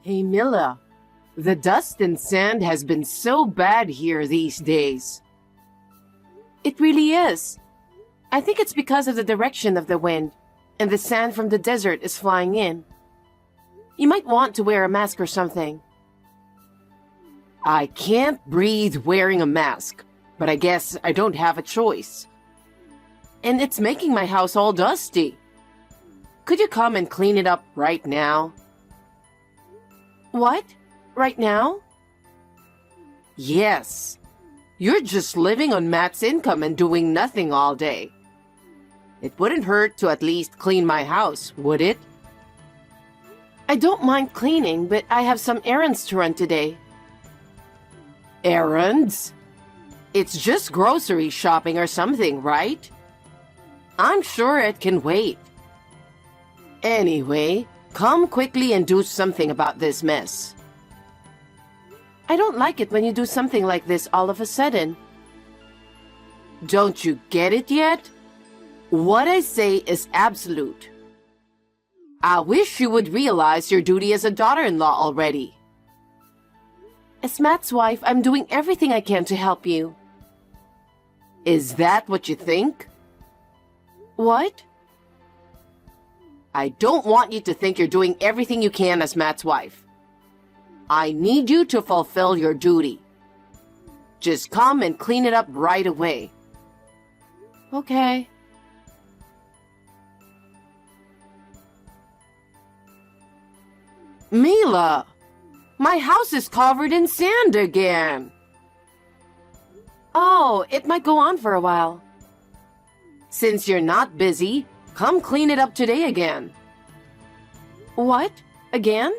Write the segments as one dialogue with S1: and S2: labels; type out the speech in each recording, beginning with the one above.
S1: Hey Mila, the dust and sand has been so bad here these days. It really is. I think it's because of the direction of the wind, and the sand from the desert is flying in. You might want to wear a mask or something. I can't breathe wearing a mask, but I guess I don't have a choice. And it's making my house all dusty. Could you come and clean it up right now? What? Right now? Yes. You're just living on Matt's income and doing nothing all day. It wouldn't hurt to at least clean my house, would it? I don't mind cleaning, but I have some errands to run today. Errands? It's just grocery shopping or something, right? I'm sure it can wait. Anyway, come quickly and do something about this mess. I don't like it when you do something like this all of a sudden. Don't you get it yet? What I say is absolute. I wish you would realize your duty as a daughter-in-law already. As Matt's wife, I'm doing everything I can to help you. Is that what you think? What? I don't want you to think you're doing everything you can as Matt's wife. I need you to fulfill your duty. Just come and clean it up right away. Okay. Mila, my house is covered in sand again. Oh, it might go on for a while. Since you're not busy, come clean it up today again. What? Again?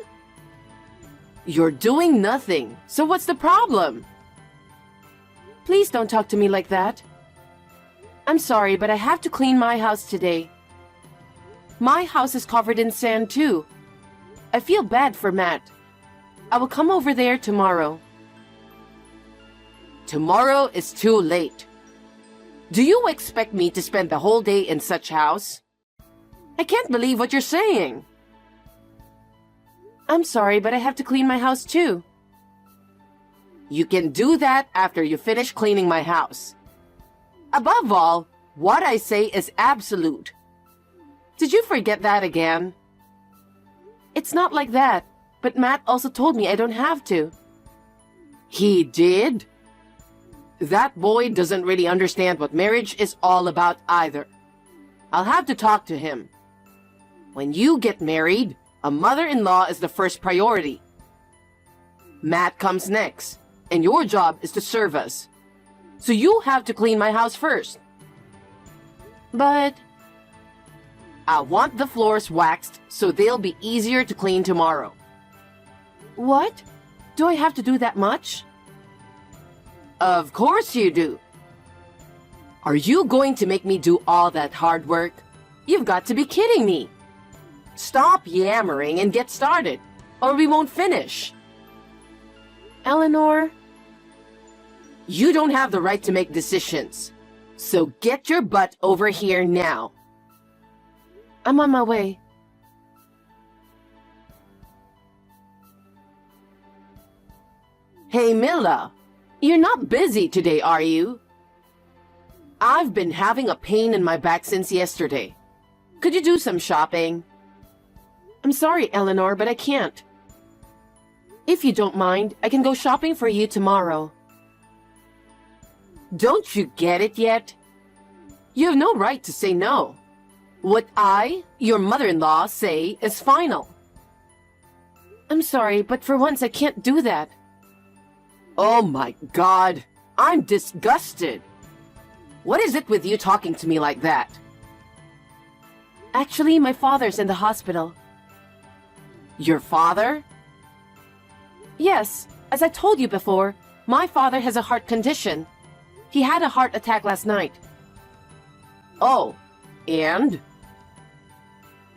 S1: You're doing nothing, so what's the problem? Please don't talk to me like that. I'm sorry, but I have to clean my house today. My house is covered in sand too. I feel bad for Matt. I will come over there tomorrow. Tomorrow is too late. Do you expect me to spend the whole day in such house? I can't believe what you're saying. I'm sorry, but I have to clean my house too. You can do that after you finish cleaning my house. Above all, what I say is absolute. Did you forget that again? It's not like that, but Matt also told me I don't have to. He did? That boy doesn't really understand what marriage is all about either. I'll have to talk to him. When you get married, a mother-in-law is the first priority. Matt comes next, and your job is to serve us. So you have to clean my house first. But I want the floors waxed so they'll be easier to clean tomorrow. What? Do I have to do that much? Of course you do. Are you going to make me do all that hard work? You've got to be kidding me. Stop yammering and get started, or we won't finish. Eleanor? You don't have the right to make decisions. So get your butt over here now. I'm on my way. Hey, Mila. You're not busy today, are you? I've been having a pain in my back since yesterday. Could you do some shopping? I'm sorry, Eleanor, but I can't. If you don't mind, I can go shopping for you tomorrow. Don't you get it yet? You have no right to say no. What I, your mother-in-law, say is final. I'm sorry, but for once I can't do that. Oh my God, I'm disgusted. What is it with you talking to me like that? Actually, my father's in the hospital. Your father? Yes, as I told you before, my father has a heart condition. He had a heart attack last night. Oh, and?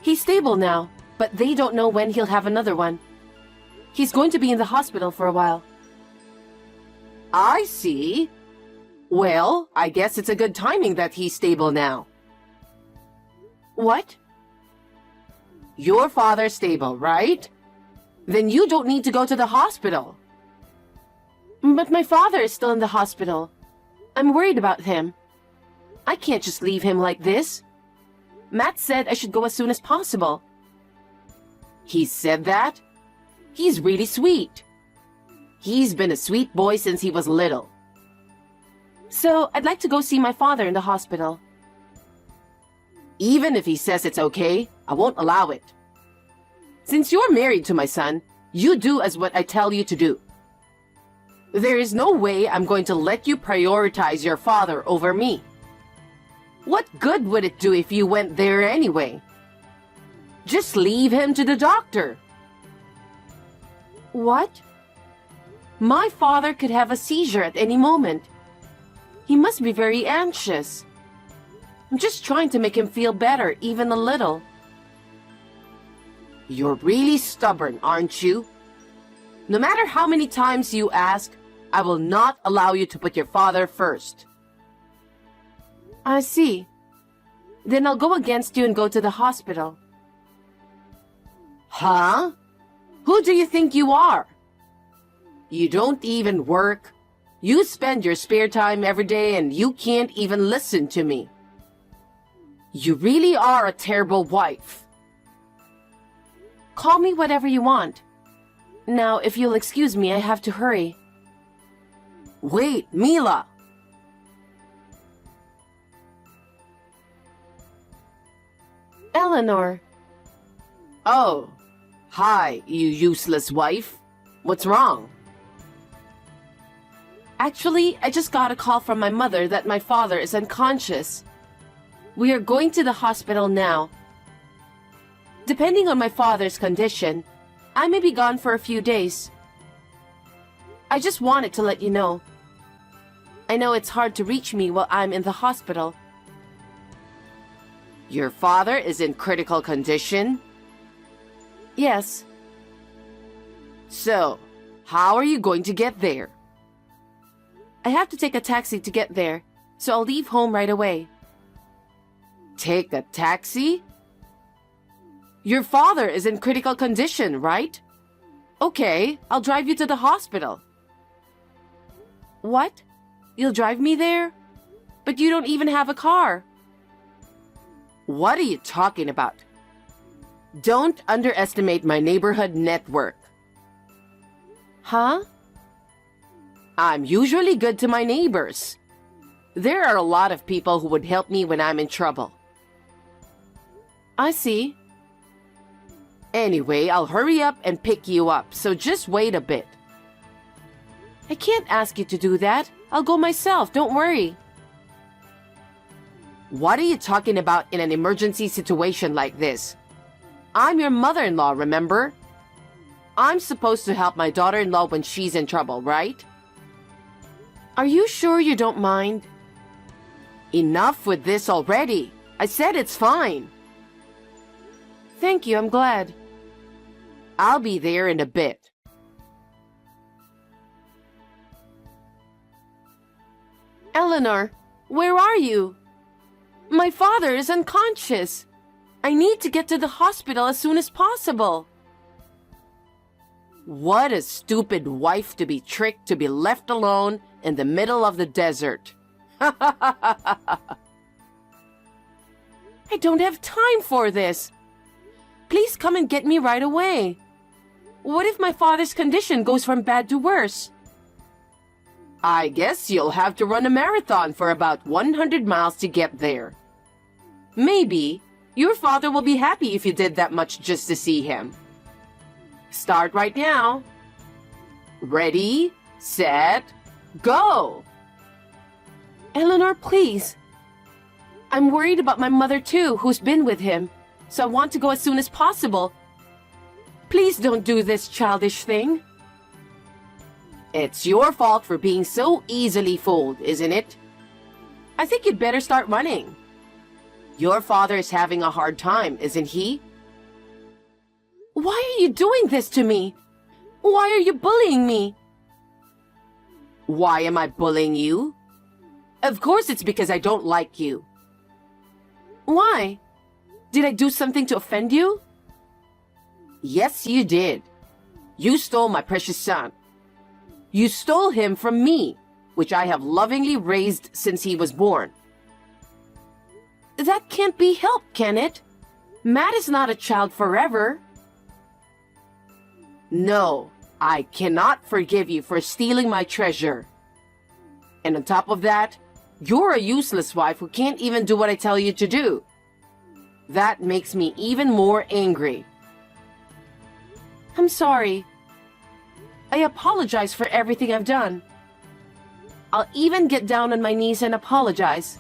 S1: He's stable now, but they don't know when he'll have another one. He's going to be in the hospital for a while. I see. Well, I guess it's a good timing that he's stable now. What? Your father's stable, right? Then you don't need to go to the hospital. But my father is still in the hospital. I'm worried about him. I can't just leave him like this. Matt said I should go as soon as possible. He said that? He's really sweet. He's been a sweet boy since he was little. So, I'd like to go see my father in the hospital. Even if he says it's okay, I won't allow it. Since you're married to my son, you do as what I tell you to do. There is no way I'm going to let you prioritize your father over me. What good would it do if you went there anyway? Just leave him to the doctor. What? My father could have a seizure at any moment. He must be very anxious. I'm just trying to make him feel better, even a little. You're really stubborn, aren't you? No matter how many times you ask, I will not allow you to put your father first. I see. Then I'll go against you and go to the hospital. Huh? Who do you think you are? You don't even work. You spend your spare time every day and you can't even listen to me. You really are a terrible wife. Call me whatever you want. Now, if you'll excuse me, I have to hurry. Wait, Mila! Eleanor. Oh, hi, you useless wife. What's wrong? Actually, I just got a call from my mother that my father is unconscious. We are going to the hospital now. Depending on my father's condition, I may be gone for a few days. I just wanted to let you know. I know it's hard to reach me while I'm in the hospital. Your father is in critical condition? Yes. So, how are you going to get there? I have to take a taxi to get there, so I'll leave home right away. Take a taxi? Your father is in critical condition, right? Okay, I'll drive you to the hospital. What? You'll drive me there? But you don't even have a car. What are you talking about? Don't underestimate my neighborhood network. Huh? I'm usually good to my neighbors. There are a lot of people who would help me when I'm in trouble. I see. Anyway, I'll hurry up and pick you up, so just wait a bit. I can't ask you to do that. I'll go myself, don't worry. What are you talking about in an emergency situation like this? I'm your mother-in-law, remember? I'm supposed to help my daughter-in-law when she's in trouble, right? Are you sure you don't mind? Enough with this already. I said it's fine. Thank you, I'm glad. I'll be there in a bit. Eleanor, where are you? My father is unconscious. I need to get to the hospital as soon as possible. What a stupid wife to be tricked to be left alone in the middle of the desert. I don't have time for this. Please come and get me right away. What if my father's condition goes from bad to worse? I guess you'll have to run a marathon for about 100 miles to get there. Maybe your father will be happy if you did that much just to see him. Start right now. Ready, set, go! Eleanor, please. I'm worried about my mother too, who's been with him, so I want to go as soon as possible. Please don't do this childish thing. It's your fault for being so easily fooled, isn't it? I think you'd better start running. Your father is having a hard time, isn't he? Why are you doing this to me? Why are you bullying me? Why am I bullying you? Of course it's because I don't like you. Why? Did I do something to offend you? Yes, you did. You stole my precious son. You stole him from me, which I have lovingly raised since he was born. That can't be helped, can it? Matt is not a child forever. No, I cannot forgive you for stealing my treasure. And on top of that, you're a useless wife who can't even do what I tell you to do. That makes me even more angry. I'm sorry. I apologize for everything I've done. I'll even get down on my knees and apologize.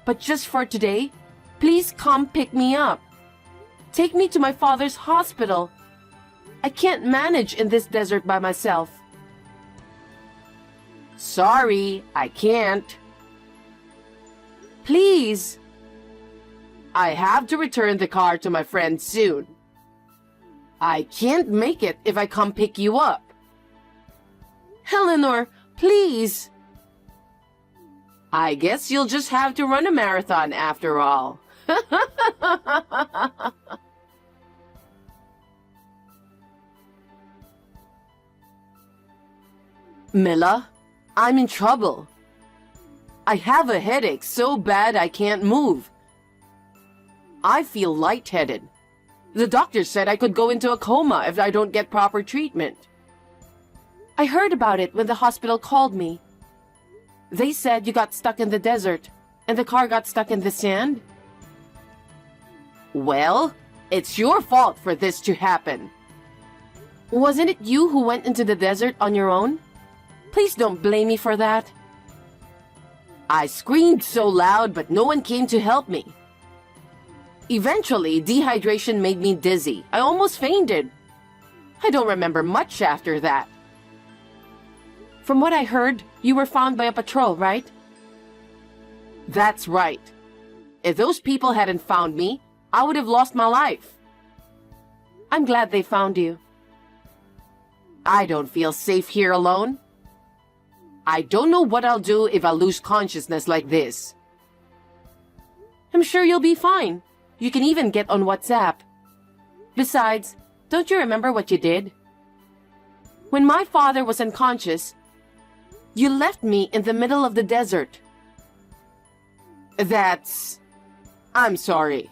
S1: But just for today, please come pick me up. Take me to my father's hospital. I can't manage in this desert by myself. Sorry, I can't. Please. I have to return the car to my friend soon. I can't make it if I come pick you up. Eleanor, please. I guess you'll just have to run a marathon after all. Mila, I'm in trouble. I have a headache so bad I can't move. I feel lightheaded. The doctor said I could go into a coma if I don't get proper treatment. I heard about it when the hospital called me. They said you got stuck in the desert and the car got stuck in the sand. Well, it's your fault for this to happen. Wasn't it you who went into the desert on your own? Please don't blame me for that. I screamed so loud, but no one came to help me. Eventually, dehydration made me dizzy. I almost fainted. I don't remember much after that. From what I heard, you were found by a patrol, right? That's right. If those people hadn't found me, I would have lost my life. I'm glad they found you. I don't feel safe here alone. I don't know what I'll do if I lose consciousness like this. I'm sure you'll be fine. You can even get on WhatsApp. Besides, don't you remember what you did? When my father was unconscious, you left me in the middle of the desert. I'm sorry.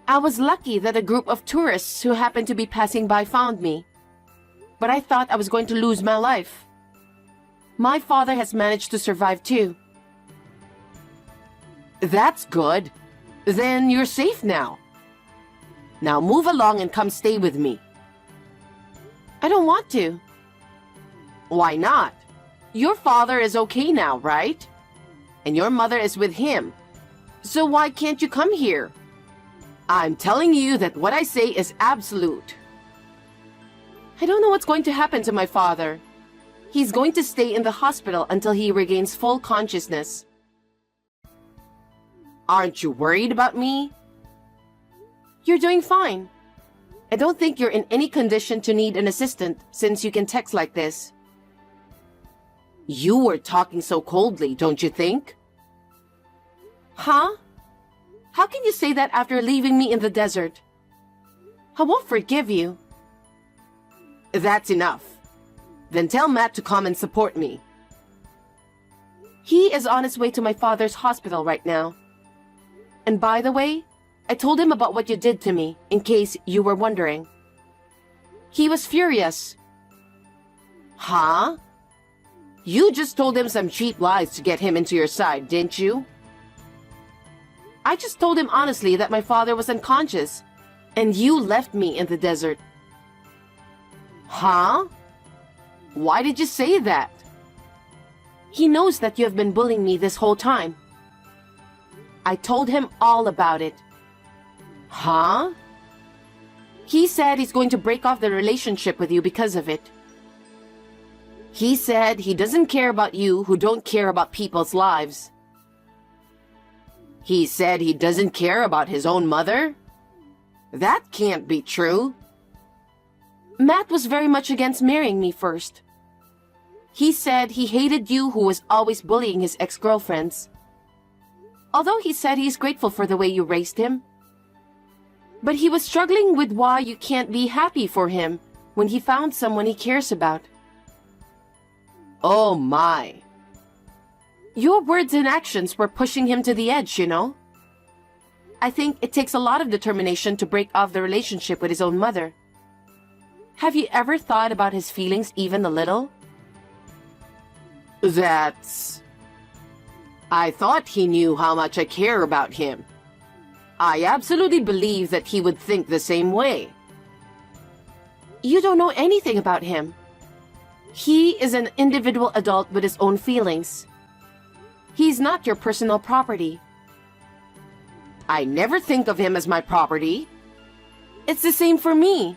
S1: I was lucky that a group of tourists who happened to be passing by found me. But I thought I was going to lose my life. My father has managed to survive too. That's good. Then you're safe now. Now move along and come stay with me. I don't want to. Why not? Your father is okay now, right? And your mother is with him. So why can't you come here? I'm telling you that what I say is absolute. I don't know what's going to happen to my father. He's going to stay in the hospital until he regains full consciousness. Aren't you worried about me? You're doing fine. I don't think you're in any condition to need an assistant since you can text like this. You were talking so coldly, don't you think? Huh? How can you say that after leaving me in the desert? I won't forgive you. That's enough. Then tell Matt to come and support me. He is on his way to my father's hospital right now. And by the way, I told him about what you did to me, in case you were wondering. He was furious. Huh? You just told him some cheap lies to get him into your side, didn't you? I just told him honestly that my father was unconscious, and you left me in the desert. Huh? Why did you say that? He knows that you have been bullying me this whole time. I told him all about it. Huh? He said he's going to break off the relationship with you because of it. He said he doesn't care about you who don't care about people's lives. He said he doesn't care about his own mother? That can't be true. Matt was very much against marrying me first. He said he hated you who was always bullying his ex-girlfriends. Although he said he's grateful for the way you raised him. But he was struggling with why you can't be happy for him when he found someone he cares about. Oh my. Your words and actions were pushing him to the edge, you know. I think it takes a lot of determination to break off the relationship with his own mother. Have you ever thought about his feelings even a little? I thought he knew how much I care about him. I absolutely believe that he would think the same way. You don't know anything about him. He is an individual adult with his own feelings. He's not your personal property. I never think of him as my property. It's the same for me.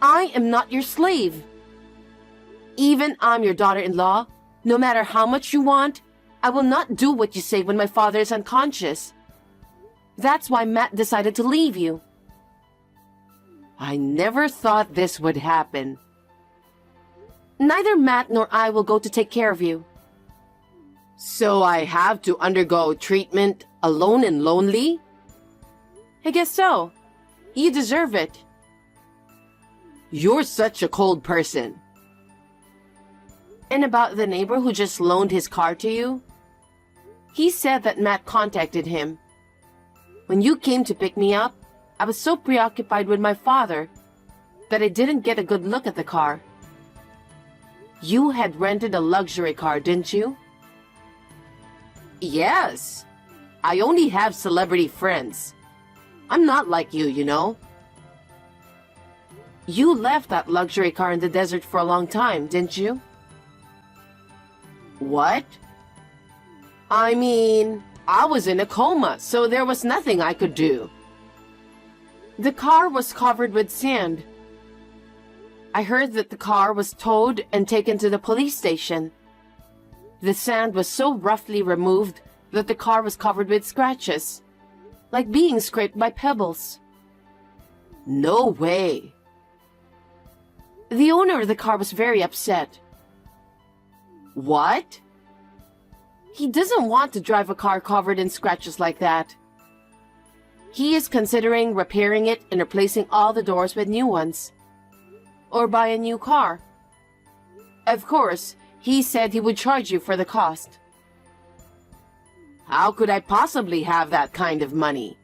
S1: I am not your slave. Even I'm your daughter-in-law. No matter how much you want, I will not do what you say when my father is unconscious. That's why Matt decided to leave you. I never thought this would happen. Neither Matt nor I will go to take care of you. So I have to undergo treatment alone and lonely? I guess so. You deserve it. You're such a cold person. And about the neighbor who just loaned his car to you? He said that Matt contacted him. When you came to pick me up, I was so preoccupied with my father that I didn't get a good look at the car. You had rented a luxury car, didn't you? Yes. I only have celebrity friends. I'm not like you, you know. You left that luxury car in the desert for a long time, didn't you? What? I mean, I was in a coma, so there was nothing I could do. The car was covered with sand. I heard that the car was towed and taken to the police station. The sand was so roughly removed that the car was covered with scratches, like being scraped by pebbles. No way. The owner of the car was very upset. What? He doesn't want to drive a car covered in scratches like that. He is considering repairing it and replacing all the doors with new ones. Or buy a new car. Of course, he said he would charge you for the cost. How could I possibly have that kind of money?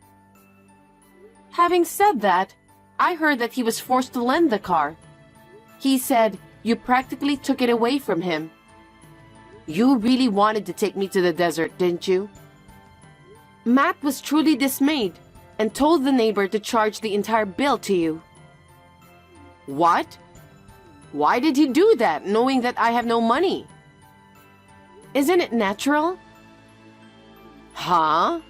S1: Having said that, I heard that he was forced to lend the car. He said you practically took it away from him. You really wanted to take me to the desert, didn't you? Matt was truly dismayed and told the neighbor to charge the entire bill to you. What? Why did he do that, knowing that I have no money? Isn't it natural? Huh?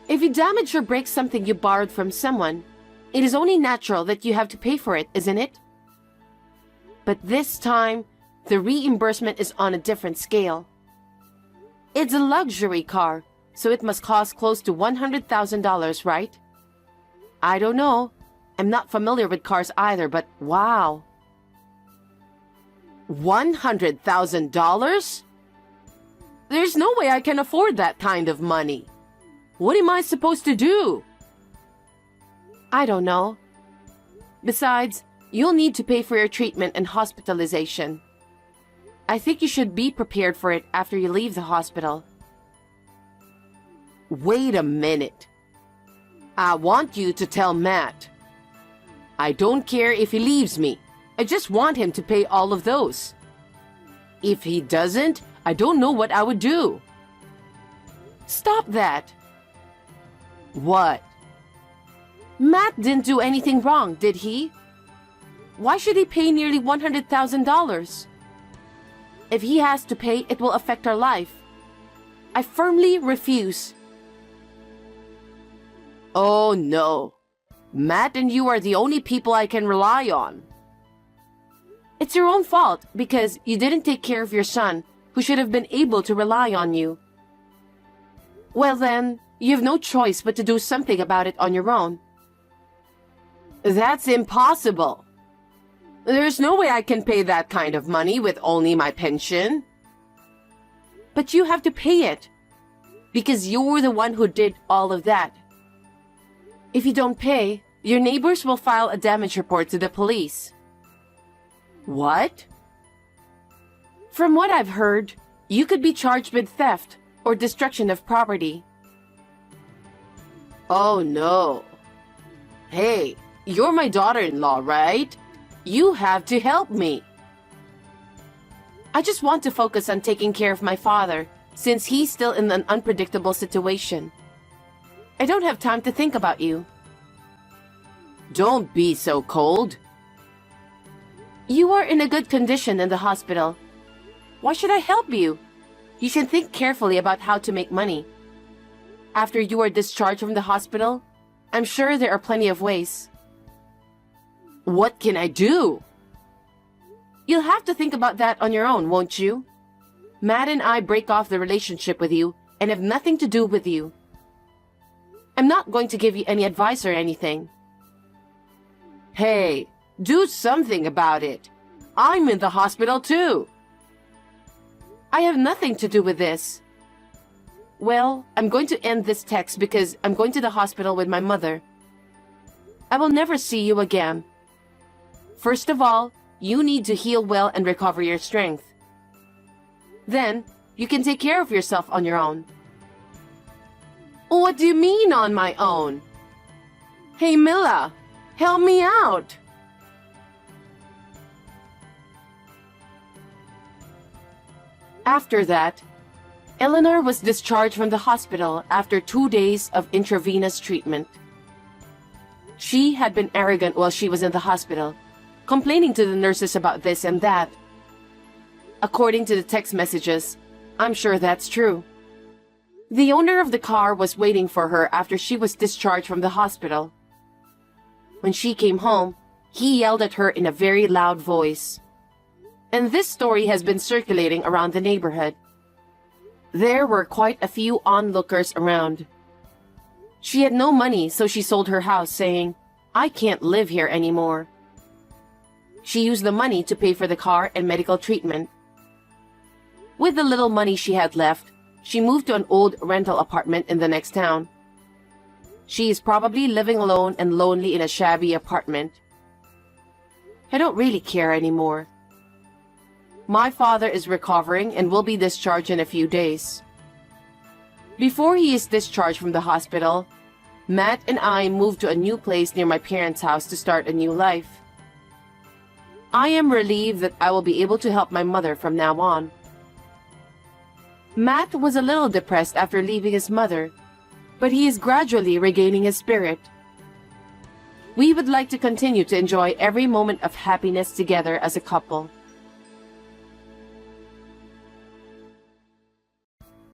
S1: If you damage or break something you borrowed from someone, it is only natural that you have to pay for it, isn't it? But this time, the reimbursement is on a different scale. It's a luxury car, so it must cost close to $100,000, right? I don't know. I'm not familiar with cars either, but wow. $100,000? There's no way I can afford that kind of money. What am I supposed to do? I don't know. Besides, you'll need to pay for your treatment and hospitalization. I think you should be prepared for it after you leave the hospital. Wait a minute. I want you to tell Matt. I don't care if he leaves me. I just want him to pay all of those. If he doesn't, I don't know what I would do. Stop that. What? Matt didn't do anything wrong, did he? Why should he pay nearly $100,000? If he has to pay, it will affect our life. I firmly refuse. Oh no. Matt and you are the only people I can rely on. It's your own fault because you didn't take care of your son, who should have been able to rely on you. Well then, you have no choice but to do something about it on your own. That's impossible. There's no way I can pay that kind of money with only my pension. But you have to pay it, because you're the one who did all of that. If you don't pay, Your neighbors will file a damage report to the police. What? From what I've heard, you could be charged with theft or destruction of property. Oh no. Hey, you're my daughter-in-law, right? You have to help me. I just want to focus on taking care of my father, since he's still in an unpredictable situation. I don't have time to think about you. Don't be so cold. You are in a good condition in the hospital. Why should I help you? You should think carefully about how to make money. After you are discharged from the hospital, I'm sure there are plenty of ways. What can I do? You'll have to think about that on your own, won't you? Matt and I break off the relationship with you and have nothing to do with you. I'm not going to give you any advice or anything. Hey, do something about it. I'm in the hospital too. I have nothing to do with this. Well, I'm going to end this text because I'm going to the hospital with my mother. I will never see you again. First of all, you need to heal well and recover your strength. Then, you can take care of yourself on your own. What do you mean on my own? Hey Mila, help me out. After that, Eleanor was discharged from the hospital after 2 days of intravenous treatment. She had been arrogant while she was in the hospital, complaining to the nurses about this and that. According to the text messages, I'm sure that's true. The owner of the car was waiting for her after she was discharged from the hospital. When she came home, he yelled at her in a very loud voice. And this story has been circulating around the neighborhood. There were quite a few onlookers around. She had no money, so she sold her house, saying, "I can't live here anymore." She used the money to pay for the car and medical treatment. With the little money she had left, she moved to an old rental apartment in the next town. She is probably living alone and lonely in a shabby apartment. I don't really care anymore. My father is recovering and will be discharged in a few days. Before he is discharged from the hospital, Matt and I moved to a new place near my parents' house to start a new life. I am relieved that I will be able to help my mother from now on. Matt was a little depressed after leaving his mother, but he is gradually regaining his spirit. We would like to continue to enjoy every moment of happiness together as a couple.